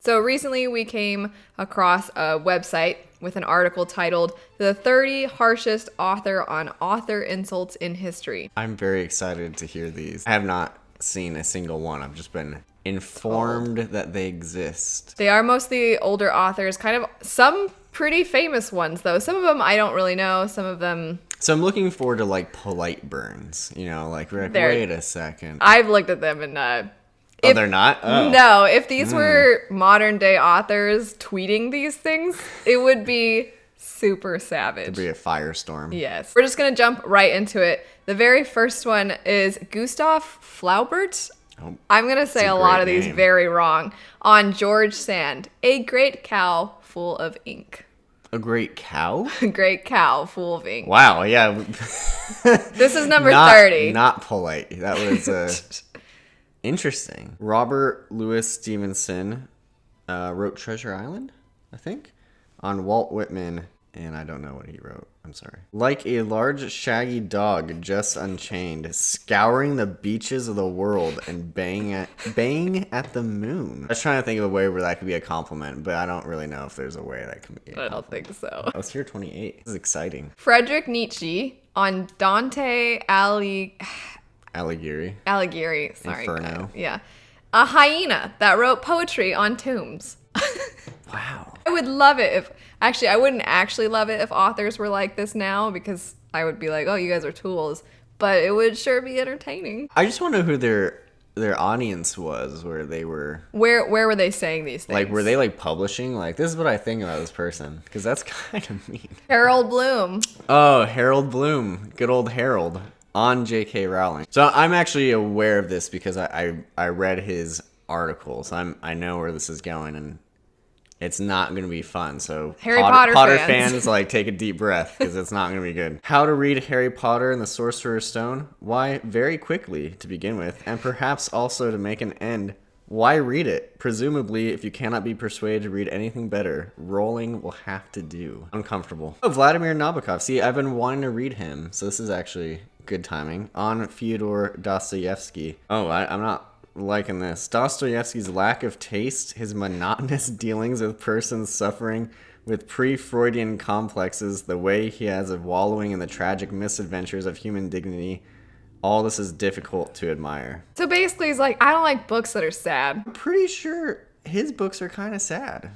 So recently we came across a website with an article titled The 30 Harshest Author on Author Insults in History. I'm very excited to hear these. I have not seen a single one. I've just been informed that they exist. They are mostly older authors, kind of some pretty famous ones though. Some of them I don't really know, some of them... So I'm looking forward to like polite burns, you know, like wait a second. I've looked at them and they're not? Oh. No, if these were modern day authors tweeting these things, it would be super savage. It'd be a firestorm. Yes. We're just going to jump right into it. The very first one is Gustav Flaubert. Oh, I'm going to say a lot of these name. very wrong. On George Sand, a great cow full of ink. A great cow? A great cow full of ink. Wow, yeah. This is number 30. Not polite. That was interesting. Robert Louis Stevenson wrote Treasure Island, I think, on Walt Whitman, and I don't know what he wrote. I'm sorry. Like a large shaggy dog just unchained, scouring the beaches of the world and baying at the moon. I was trying to think of a way where that could be a compliment, but I don't really know if there's a way that can be a compliment. I don't think so. I was here 28. This is exciting. Friedrich Nietzsche on Dante Alighieri. Sorry. Inferno. Yeah. A hyena that wrote poetry on tombs. Wow. I would love it if... Actually, I wouldn't actually love it if authors were like this now, because I would be like, oh, you guys are tools. But it would sure be entertaining. I just want to know who their audience was, where they were... Where were they saying these things? Like, were they, like, publishing? Like, this is what I think about this person. Because that's kind of mean. Harold Bloom. Oh, Harold Bloom. Good old Harold. On J.K. Rowling. So I'm actually aware of this because I read his articles. I know where this is going, and it's not going to be fun. So Harry Potter fans like, take a deep breath because it's not going to be good. How to read Harry Potter and the Sorcerer's Stone? Why, very quickly to begin with, and perhaps also to make an end. Why read it? Presumably, if you cannot be persuaded to read anything better, Rowling will have to do. Uncomfortable. Oh, Vladimir Nabokov. See, I've been wanting to read him, so this is actually good timing. On Fyodor Dostoevsky. Oh, I'm not liking this. Dostoevsky's lack of taste, his monotonous dealings with persons suffering with pre-Freudian complexes, the way he has of wallowing in the tragic misadventures of human dignity, all this is difficult to admire. So basically, he's like, I don't like books that are sad. I'm pretty sure his books are kind of sad.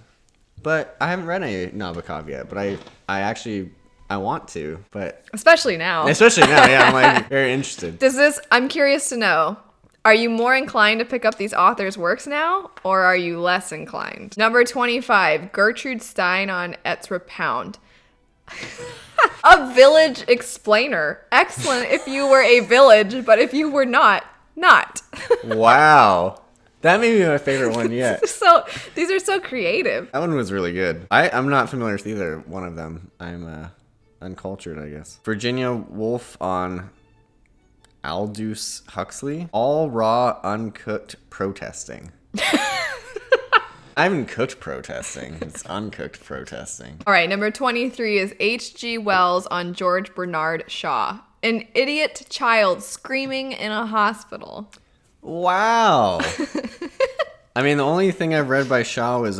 But I haven't read any Nabokov yet, but I want to, but... Especially now. Yeah, I'm like very interested. I'm curious to know, are you more inclined to pick up these authors' works now, or are you less inclined? Number 25, Gertrude Stein on Ezra Pound. A village explainer. Excellent if you were a village, but if you were not. Wow. That may be my favorite one yet. So these are so creative. That one was really good. I'm not familiar with either one of them. I'm uncultured, I guess. Virginia Woolf on Aldous Huxley. All raw, uncooked protesting. I haven't cooked protesting. It's uncooked protesting. All right, number 23 is H.G. Wells on George Bernard Shaw. An idiot child screaming in a hospital. Wow. I mean, the only thing I've read by Shaw was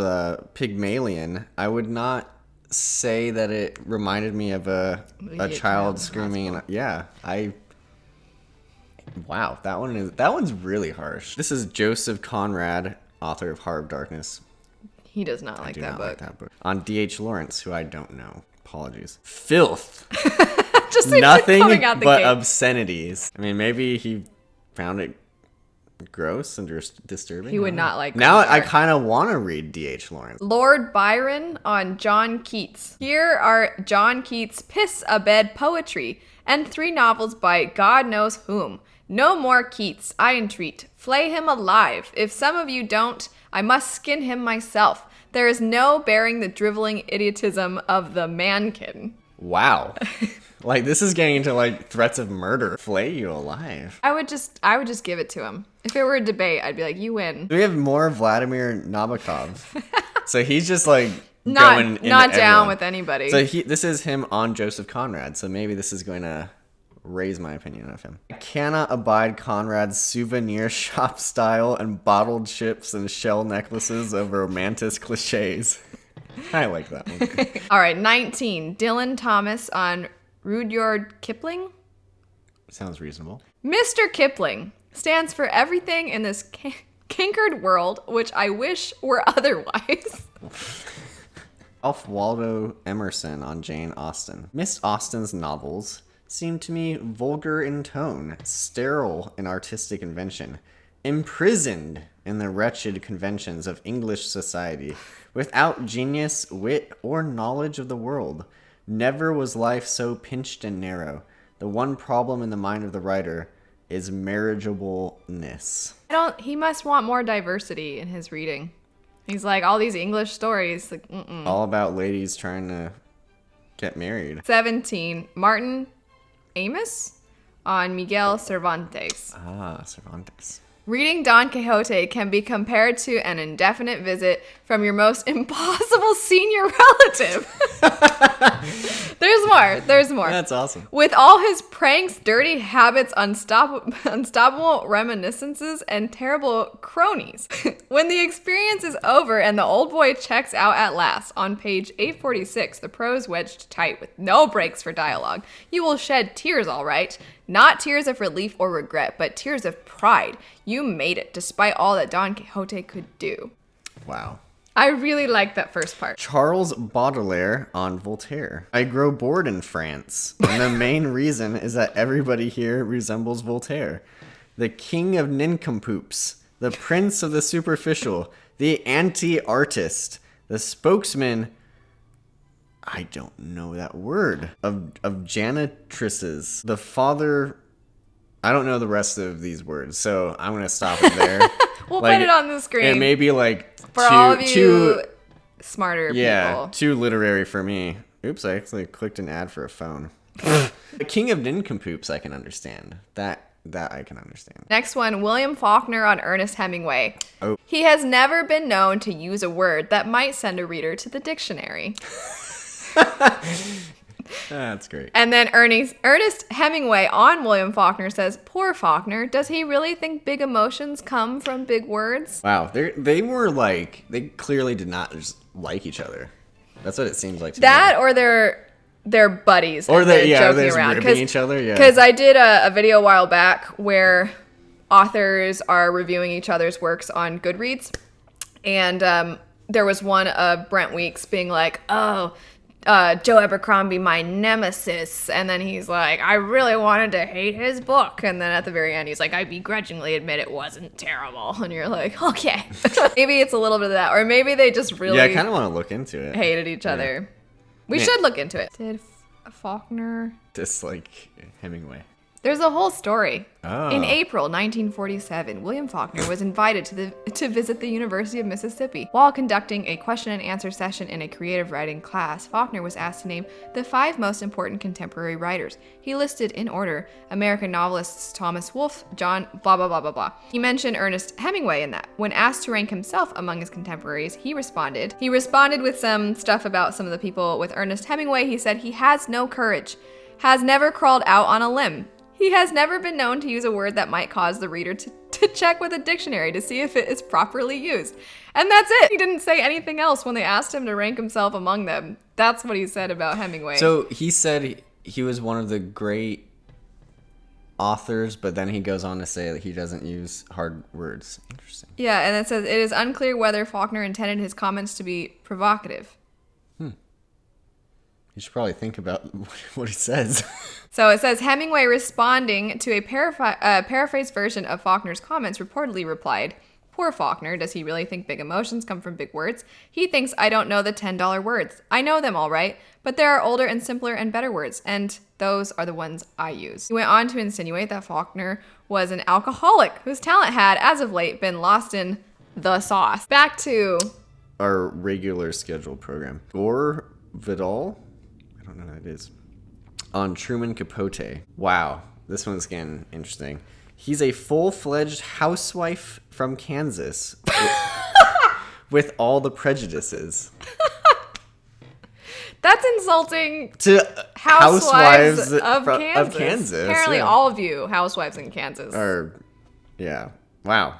Pygmalion. I would not say that it reminded me of a child screaming. Wow, that one's really harsh. This is Joseph Conrad, author of Heart of Darkness. He does not like that book. Like that book. On D.H. Lawrence, who I don't know. Apologies. Filth. Just nothing coming out the but gate. Obscenities. I mean, maybe he found it gross and disturbing. He would not like Now that. I kind of want to read D.H. Lawrence. Lord Byron on John Keats. Here are John Keats' piss-a-bed poetry and 3 novels by God knows whom. No more Keats, I entreat. Flay him alive. If some of you don't, I must skin him myself. There is no bearing the driveling idiotism of the mankin. Wow. Like, this is getting into, like, threats of murder. Flay you alive. I would just give it to him. If it were a debate, I'd be like, you win. We have more Vladimir Nabokov. So he's just, like, not down with anybody. So this is him on Joseph Conrad. So maybe this is going to raise my opinion of him. I cannot abide Conrad's souvenir shop style and bottled chips and shell necklaces of romantic cliches. I like that one. All right, 19. Dylan Thomas on Rudyard Kipling. Sounds reasonable. Mr. Kipling stands for everything in this cankered world, which I wish were otherwise. Ralph Waldo Emerson on Jane Austen. Miss Austen's novels seem to me vulgar in tone, sterile in artistic invention, imprisoned in the wretched conventions of English society, without genius, wit, or knowledge of the world. Never was life so pinched and narrow. The one problem in the mind of the writer is marriageableness. He must want more diversity in his reading. He's like, all these English stories, like, All about ladies trying to get married. 17. Martin Amis on Miguel Cervantes. Ah, Cervantes. Reading Don Quixote can be compared to an indefinite visit from your most impossible senior relative. There's more. That's awesome. With all his pranks, dirty habits, unstoppable reminiscences, and terrible cronies. When the experience is over and the old boy checks out at last, on page 846, the prose wedged tight with no breaks for dialogue, you will shed tears, all right. Not tears of relief or regret, but tears of pride. You made it, despite all that Don Quixote could do. Wow. I really like that first part. Charles Baudelaire on Voltaire. I grow bored in France, and the main reason is that everybody here resembles Voltaire. The king of nincompoops, the prince of the superficial, the anti-artist, the spokesman... I don't know that word. Of janitresses. The father... I don't know the rest of these words, so I'm going to stop it there. We'll put it on the screen. It may be like... For all of you smarter people. Yeah, too literary for me. Oops, I actually clicked an ad for a phone. The king of nincompoops I can understand. That I can understand. Next one, William Faulkner on Ernest Hemingway. Oh. He has never been known to use a word that might send a reader to the dictionary. That's great. And then Ernest Hemingway on William Faulkner says, poor Faulkner, does he really think big emotions come from big words? Wow, they were like, they clearly did not just like each other. That's what it seems like to that me. Or they're buddies. Or they're joking around. Ribbing each other, yeah. Because I did a video a while back where authors are reviewing each other's works on Goodreads. And there was one of Brent Weeks being like, Joe Abercrombie, my nemesis. And then he's like, I really wanted to hate his book. And then at the very end, he's like, I begrudgingly admit it wasn't terrible. And you're like, okay. Maybe it's a little bit of that. Or maybe they just really I kind of want to look into it. Hated each other. We should look into it. Did Faulkner dislike Hemingway? There's a whole story. Oh. In April 1947, William Faulkner was invited to visit the University of Mississippi. While conducting a question and answer session in a creative writing class, Faulkner was asked to name the 5 most important contemporary writers. He listed in order American novelists Thomas Wolfe, John blah blah blah blah blah. He mentioned Ernest Hemingway in that. When asked to rank himself among his contemporaries, he responded with some stuff about some of the people. With Ernest Hemingway, he said he has no courage, has never crawled out on a limb. He has never been known to use a word that might cause the reader to check with a dictionary to see if it is properly used. And that's it. He didn't say anything else when they asked him to rank himself among them. That's what he said about Hemingway. So he said he was one of the great authors, but then he goes on to say that he doesn't use hard words. Interesting. Yeah, and it says, it is unclear whether Faulkner intended his comments to be provocative. You should probably think about what he says. So it says, Hemingway, responding to a paraphrased version of Faulkner's comments, reportedly replied, poor Faulkner, does he really think big emotions come from big words? He thinks I don't know the $10 words. I know them all right, but there are older and simpler and better words, and those are the ones I use. He went on to insinuate that Faulkner was an alcoholic whose talent had, as of late, been lost in the sauce. Back to our regular scheduled program. Gore Vidal? I don't know what it is. On Truman Capote. Wow, this one's getting interesting. He's a full-fledged housewife from Kansas with all the prejudices. That's insulting to housewives of of Kansas. Kansas. Apparently, yeah. all of you housewives in Kansas. Yeah. Wow.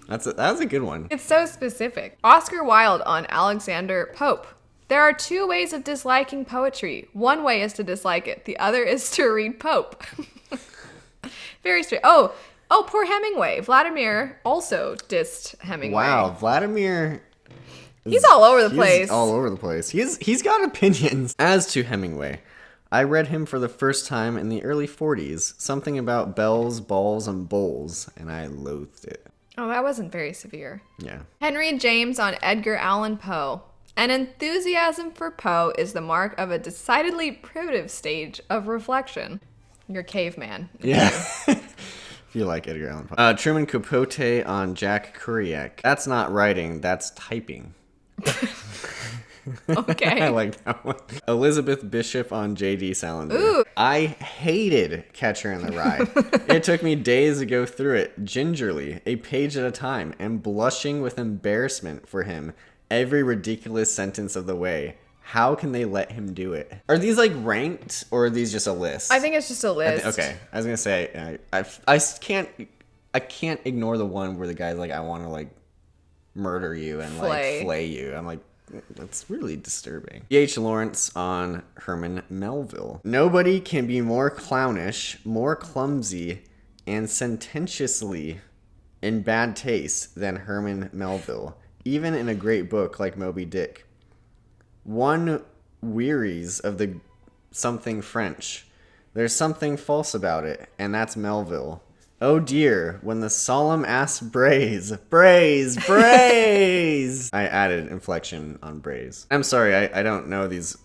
That was a good one. It's so specific. Oscar Wilde on Alexander Pope. There are two ways of disliking poetry. One way is to dislike it. The other is to read Pope. Very straight. Oh, poor Hemingway. Vladimir also dissed Hemingway. Wow, Vladimir. He's all over the place. He's all over the place. He's got opinions. As to Hemingway, I read him for the first time in the early 40s. Something about bells, balls, and bowls, and I loathed it. Oh, that wasn't very severe. Yeah. Henry James on Edgar Allan Poe. An enthusiasm for Poe is the mark of a decidedly primitive stage of reflection. You're caveman. Yeah. If you like Edgar Allan Poe. Truman Capote on Jack Kerouac. That's not writing, that's typing. Okay. I like that one. Elizabeth Bishop on J.D. Salinger. Ooh. I hated Catcher in the Rye. It took me days to go through it, gingerly, a page at a time, and blushing with embarrassment for him every ridiculous sentence of the way. How can they let him do it? Are these like ranked, or are these just a list? I think it's just a list. Okay, I was gonna say I can't ignore the one where the guy's like, I want to like murder you and like flay you. I'm like, that's really disturbing. E.H. Lawrence on Herman Melville. Nobody can be more clownish, more clumsy, and sententiously in bad taste than Herman Melville, even in a great book like Moby Dick. One wearies of the something French. There's something false about it, and that's Melville. Oh dear, when the solemn ass brays. I added inflection on brays. I'm sorry, I don't know these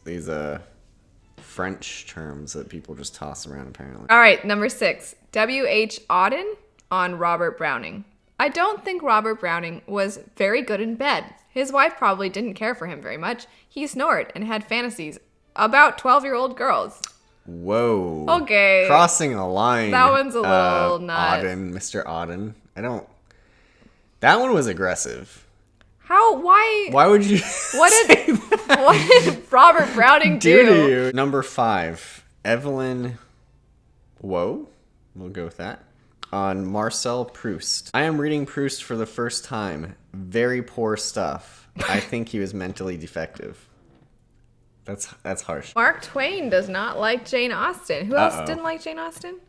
French terms that people just toss around apparently. All right, number 6. W.H. Auden on Robert Browning. I don't think Robert Browning was very good in bed. His wife probably didn't care for him very much. He snored and had fantasies about 12-year-old girls. Whoa. Okay. Crossing a line. That one's a little not. Mr. Auden. That one was aggressive. Why would you what did Robert Browning do to you? Number 5. Evelyn Whoa. We'll go with that. On Marcel Proust. I am reading Proust for the first time. Very poor stuff. I think he was mentally defective. That's harsh. Mark Twain does not like Jane Austen. Who else didn't like Jane Austen?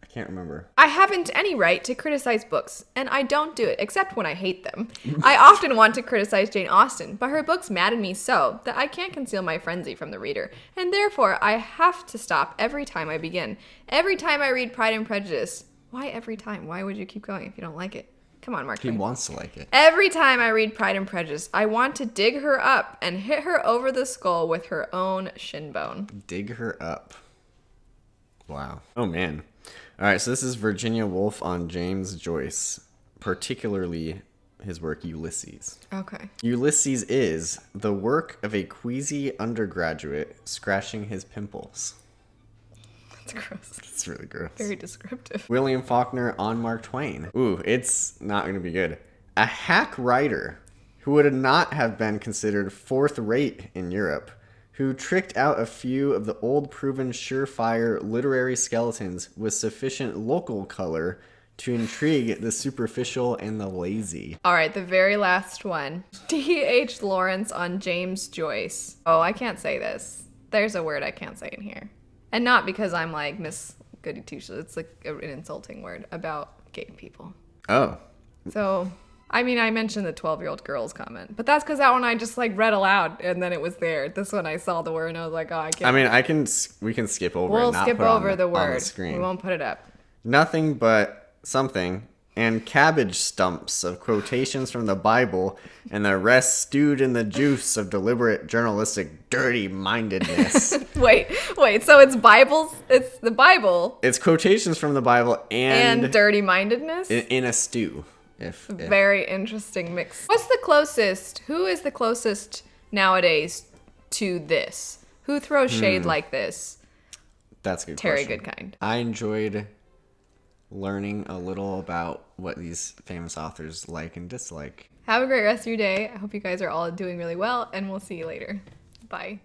I can't remember. I haven't any right to criticize books, and I don't do it except when I hate them. I often want to criticize Jane Austen, but her books madden me so that I can't conceal my frenzy from the reader, and therefore I have to stop every time I begin. Every time I read Pride and Prejudice. Why every time? Why would you keep going if you don't like it? Come on, Mark Twain. He wants to like it. Every time I read Pride and Prejudice, I want to dig her up and hit her over the skull with her own shin bone. Dig her up. Wow. Oh, man. All right, so this is Virginia Woolf on James Joyce, particularly his work Ulysses. Okay. Ulysses is the work of a queasy undergraduate scratching his pimples. That's gross. It's really gross. Very descriptive. William Faulkner on Mark Twain. Ooh, it's not going to be good. A hack writer who would not have been considered fourth-rate in Europe, who tricked out a few of the old proven surefire literary skeletons with sufficient local color to intrigue the superficial and the lazy. All right, the very last one. D.H. Lawrence on James Joyce. Oh, I can't say this. There's a word I can't say in here. And not because I'm like Miss Goody Two-Shoes. It's like an insulting word about gay people. Oh. So, I mean, I mentioned the 12-year-old girls comment, but that's because that one I just like read aloud and then it was there. This one I saw the word and I was like, oh, I can't. I mean, we can skip over it. We'll and not skip put it over on the on word. the screen. We won't put it up. Nothing but something and cabbage stumps of quotations from the Bible and the rest stewed in the juice of deliberate journalistic dirty-mindedness. Wait, so it's the Bible. It's quotations from the Bible and dirty-mindedness? In a stew. If Very interesting mix. Who is the closest nowadays to this? Who throws shade like this? That's a good Terry question. Goodkind. I enjoyed learning a little about what these famous authors like and dislike. Have a great rest of your day. I hope you guys are all doing really well, and we'll see you later. Bye.